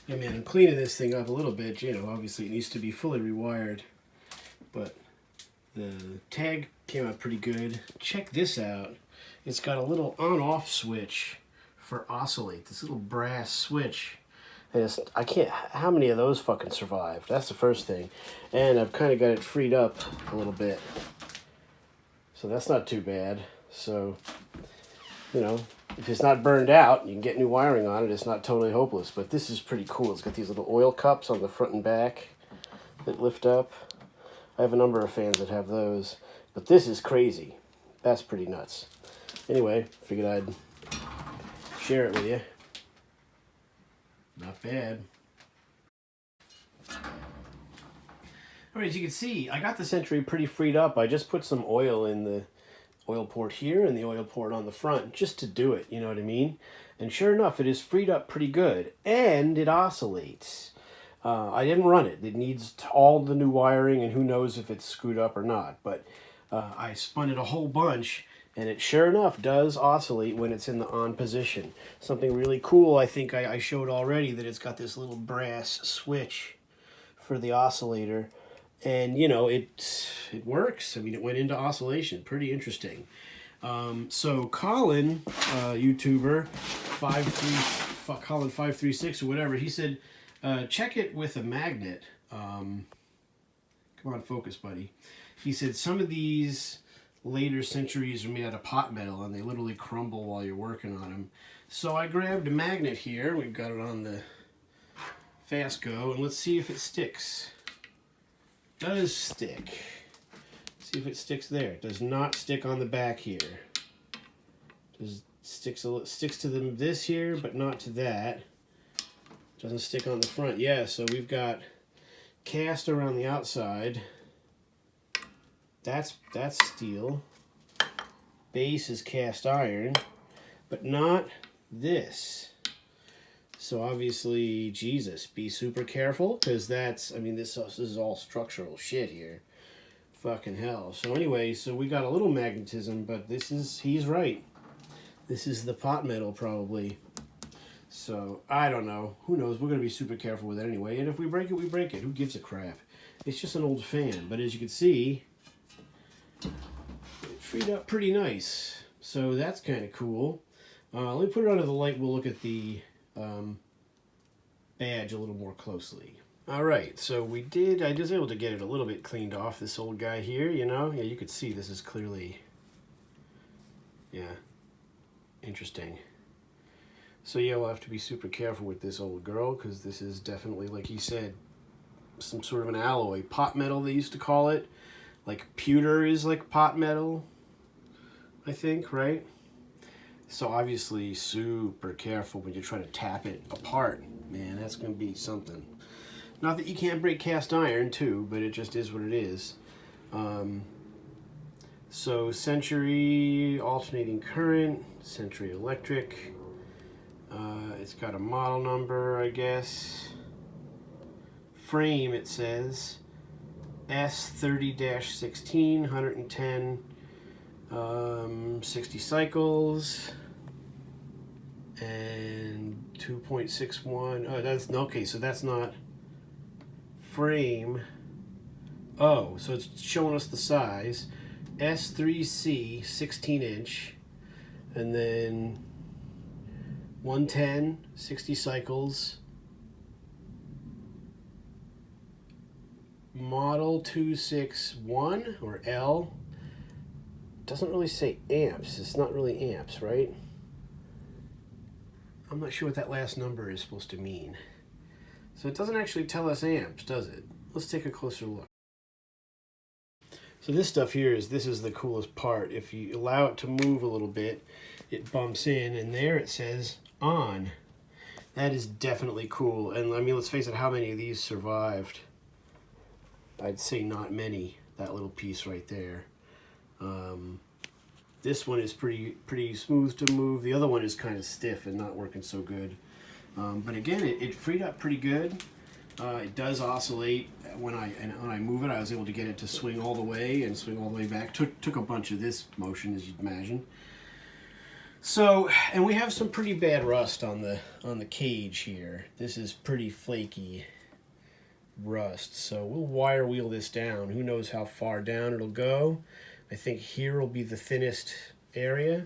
Yeah, man, I'm cleaning this thing up a little bit. You know, obviously it needs to be fully rewired, but the tag came out pretty good. Check this out. It's got a little on-off switch for oscillate. This little brass switch. And I can't, how many of those fucking survived? That's the first thing. And I've kind of got it freed up a little bit. So that's not too bad. So, you know, if it's not burned out, you can get new wiring on it. It's not totally hopeless. But this is pretty cool. It's got these little oil cups on the front and back that lift up. I have a number of fans that have those. But this is crazy. That's pretty nuts. Anyway, figured I'd share it with you. Not bad. Alright, as you can see, I got the Century pretty freed up. I just put some oil in the oil port here and the oil port on the front just to do it, you know what I mean? And sure enough, it is freed up pretty good. And it oscillates. I didn't run it. It needs all the new wiring, and who knows if it's screwed up or not. But I spun it a whole bunch, and it sure enough does oscillate when it's in the on position. Something really cool, I think I showed already, that it's got this little brass switch for the oscillator. And, you know, it works. I mean, it went into oscillation. Pretty interesting. So Colin, YouTuber, Colin536 or whatever, he said, check it with a magnet. Come on, focus, buddy. He said some of these later Centuries are made out of pot metal, and they literally crumble while you're working on them. So I grabbed a magnet here. We've got it on the Fastgo, and let's see if it sticks. Does stick. See if it sticks there. It does not stick on the back here. Sticks to this here, but not to that. Doesn't stick on the front. Yeah, so we've got cast around the outside. That's steel. Base is cast iron, but not this. So obviously, Jesus, be super careful, because that's, I mean, this is all structural shit here. Fucking hell. So anyway, so we got a little magnetism, but he's right. This is the pot metal, probably. So, I don't know. Who knows? We're going to be super careful with it anyway. And if we break it, we break it. Who gives a crap? It's just an old fan. But as you can see, it freed up pretty nice. So that's kind of cool. Let me put it under the light. We'll look at the badge a little more closely. Alright, so I was able to get it a little bit cleaned off, this old guy here, you know? Yeah, you could see this is clearly, yeah, interesting. So yeah, we'll have to be super careful with this old girl, because this is definitely, like he said, some sort of an alloy. Pot metal, they used to call it. Like pewter is like pot metal, I think, right? So obviously super careful when you try to tap it apart. Man, that's going to be something. Not that you can't break cast iron too, but it just is what it is. So Century alternating current, Century electric. It's got a model number, I guess. Frame, it says S30-16, 110, 60 cycles, and 2.61. Oh, that's okay. So that's not frame. Oh, so it's showing us the size. S3C, 16 inch, and then 110, 60 cycles. Model 261 or L. Doesn't really say amps. It's not really amps, right? I'm not sure what that last number is supposed to mean. So it doesn't actually tell us amps, does it? Let's take a closer look. So this stuff here this is the coolest part. If you allow it to move a little bit, it bumps in, and there it says on. That is definitely cool. And I mean, let's face it, how many of these survived? I'd say not many, that little piece right there. This one is pretty smooth to move. The other one is kind of stiff and not working so good. But again, it freed up pretty good. It does oscillate. When I move it, I was able to get it to swing all the way and swing all the way back. Took a bunch of this motion, as you'd imagine. So, and we have some pretty bad rust on the cage here. This is pretty flaky rust. So we'll wire wheel this down. Who knows how far down it'll go. I think here will be the thinnest area.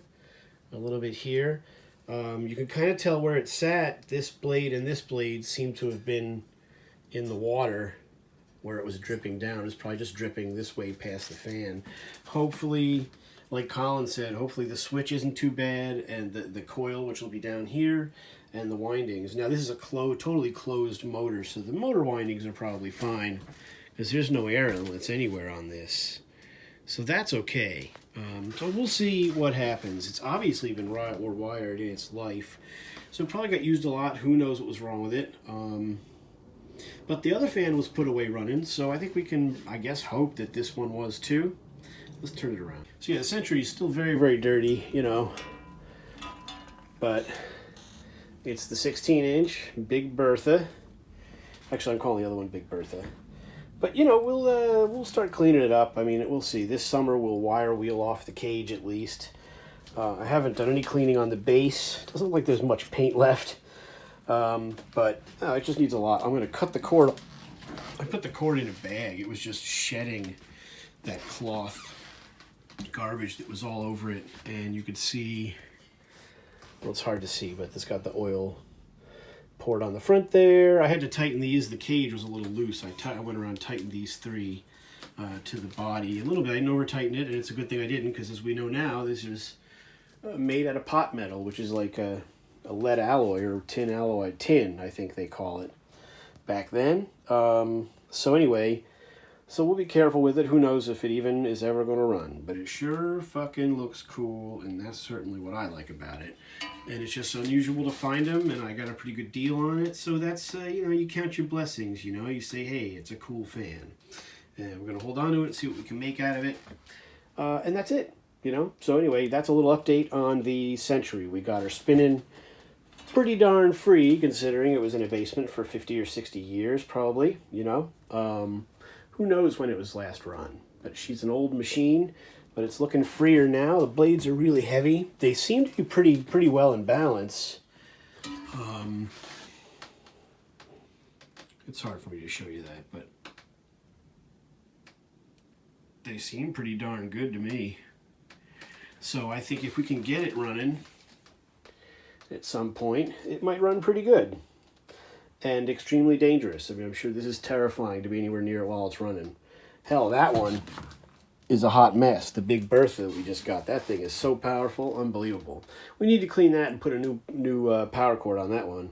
A little bit here. You can kind of tell where it sat. This blade and this blade seem to have been in the water where it was dripping down. It was probably just dripping this way past the fan. Hopefully, like Colin said, hopefully the switch isn't too bad, and the coil, which will be down here, and the windings. Now this is a totally closed motor, so the motor windings are probably fine because there's no air inlets anywhere on this. So that's okay. So we'll see what happens. It's obviously been wired in its life. So it probably got used a lot. Who knows what was wrong with it. But the other fan was put away running, so I think we can, I guess, hope that this one was too. Let's turn it around. So yeah, the Century is still very, very dirty, you know. But it's the 16-inch Big Bertha. Actually, I'm calling the other one Big Bertha. But, you know, we'll start cleaning it up. I mean, we'll see. This summer we'll wire wheel off the cage at least. I haven't done any cleaning on the base. Doesn't look like there's much paint left. But it just needs a lot. I'm going to cut the cord. I put the cord in a bag. It was just shedding that cloth garbage that was all over it. And you could see, well, it's hard to see, but it's got the oil poured on the front there. I had to tighten these. The cage was a little loose. I went around and tightened these three to the body a little bit. I didn't over tighten it, and it's a good thing I didn't, because as we know now, this is made out of pot metal, which is like a lead alloy or tin alloy, I think they call it back then. So anyway, so we'll be careful with it. Who knows if it even is ever going to run, but it sure fucking looks cool, and that's certainly what I like about it. And it's just unusual to find them, and I got a pretty good deal on it. So that's, you know, you count your blessings, you know. You say, hey, it's a cool fan. And we're going to hold on to it and see what we can make out of it. And that's it, you know. So anyway, that's a little update on the Century. We got her spinning pretty darn free, considering it was in a basement for 50 or 60 years, probably, you know. Who knows when it was last run. But she's an old machine. But it's looking freer now. The blades are really heavy. They seem to be pretty well in balance. It's hard for me to show you that, but they seem pretty darn good to me. So I think if we can get it running at some point, it might run pretty good. And extremely dangerous. I mean, I'm sure this is terrifying to be anywhere near it while it's running. Hell, that one is a hot mess. The Big Bertha that we just got, that thing is so powerful, unbelievable. We need to clean that and put a new power cord on that one,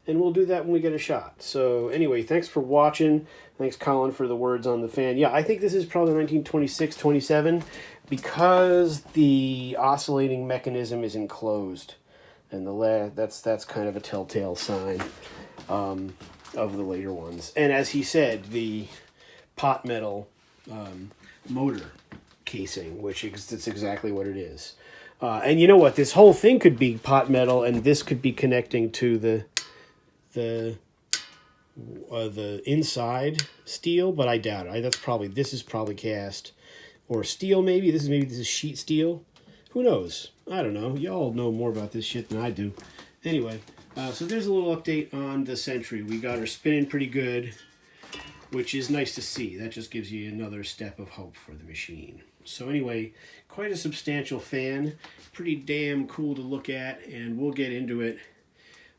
and we'll do that when we get a shot. So anyway, thanks for watching. Thanks, Colin, for the words on the fan. Yeah, I think this is probably 1926, 27, because the oscillating mechanism is enclosed, and that's kind of a telltale sign of the later ones. And as he said, the pot metal motor casing, which it's exactly what it is. And you know what? This whole thing could be pot metal, and this could be connecting to the inside steel, but I doubt it. This is probably cast or steel. Maybe this is sheet steel. Who knows? I don't know. Y'all know more about this shit than I do. Anyway, so there's a little update on the Century. We got her spinning pretty good, which is nice to see. That just gives you another step of hope for the machine. So anyway, quite a substantial fan. Pretty damn cool to look at, and we'll get into it.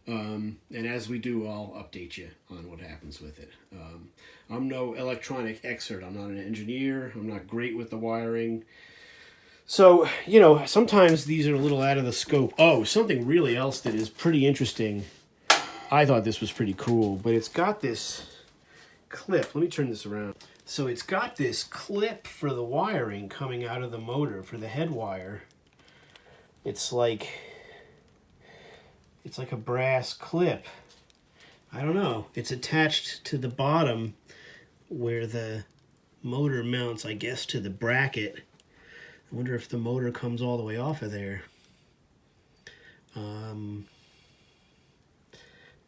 And as we do, I'll update you on what happens with it. I'm no electronic expert. I'm not an engineer. I'm not great with the wiring. So, you know, sometimes these are a little out of the scope. Oh, something really else that is pretty interesting. I thought this was pretty cool, but it's got this clip. Let me turn this around. So it's got this clip for the wiring coming out of the motor for the head wire. It's like a brass clip. I don't know. It's attached to the bottom where the motor mounts, I guess, to the bracket. I wonder if the motor comes all the way off of there. But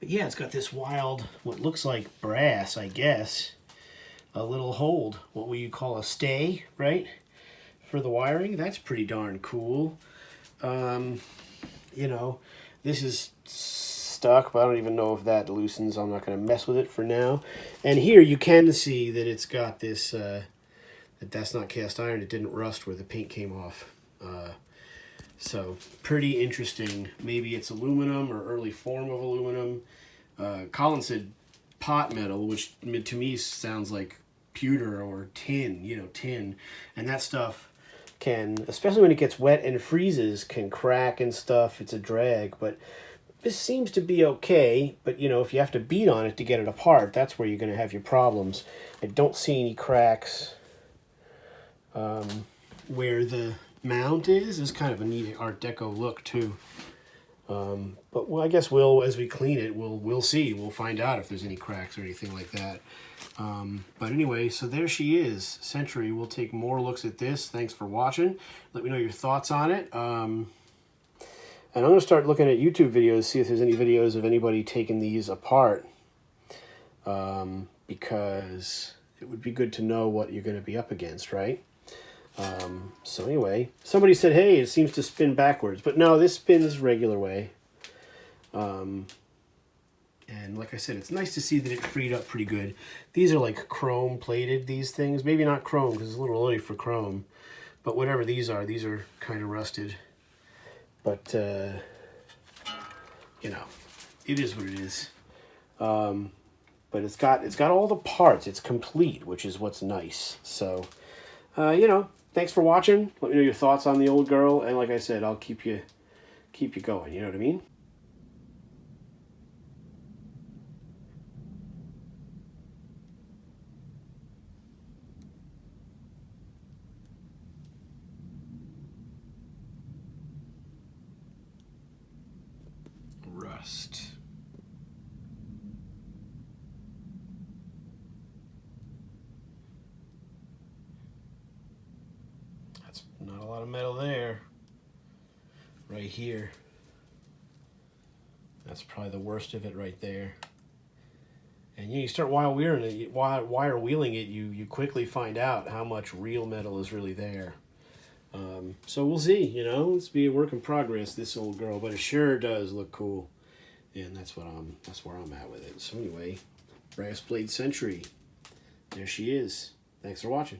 yeah, it's got this wild, what looks like brass, I guess. A little hold, what you call a stay, right? For the wiring. That's pretty darn cool. You know, this is stuck, but I don't even know if that loosens. I'm not going to mess with it for now. And here you can see that it's got this, that's not cast iron. It didn't rust where the paint came off. So pretty interesting. Maybe it's aluminum or early form of aluminum. Colin said pot metal, which to me sounds like pewter or tin, you know, tin. And that stuff can, especially when it gets wet and freezes, can crack and stuff. It's a drag, but this seems to be okay. But, you know, if you have to beat on it to get it apart, that's where you're going to have your problems. I don't see any cracks where the mount is. It's kind of a neat Art Deco look, too. But well, I guess as we clean it, we'll see. We'll find out if there's any cracks or anything like that. But anyway, so there she is, Century. We'll take more looks at this. Thanks for watching. Let me know your thoughts on it. And I'm going to start looking at YouTube videos, see if there's any videos of anybody taking these apart. Because it would be good to know what you're going to be up against, right? So anyway, somebody said, hey, it seems to spin backwards. But no, this spins regular way. And like I said, it's nice to see that it freed up pretty good. These are like chrome plated, these things. Maybe not chrome because it's a little early for chrome. But whatever these are kind of rusted. But, you know, it is what it is. But it's got all the parts. It's complete, which is what's nice. So, you know, thanks for watching. Let me know your thoughts on the old girl. And like I said, I'll keep you going. You know what I mean? Rust. That's not a lot of metal there. Right here. That's probably the worst of it right there. And you start wire wheeling it, you quickly find out how much real metal is really there. So we'll see, you know, let's be a work in progress, this old girl, but it sure does look cool. And that's where I'm at with it. So anyway, Brass Blade Century. There she is. Thanks for watching.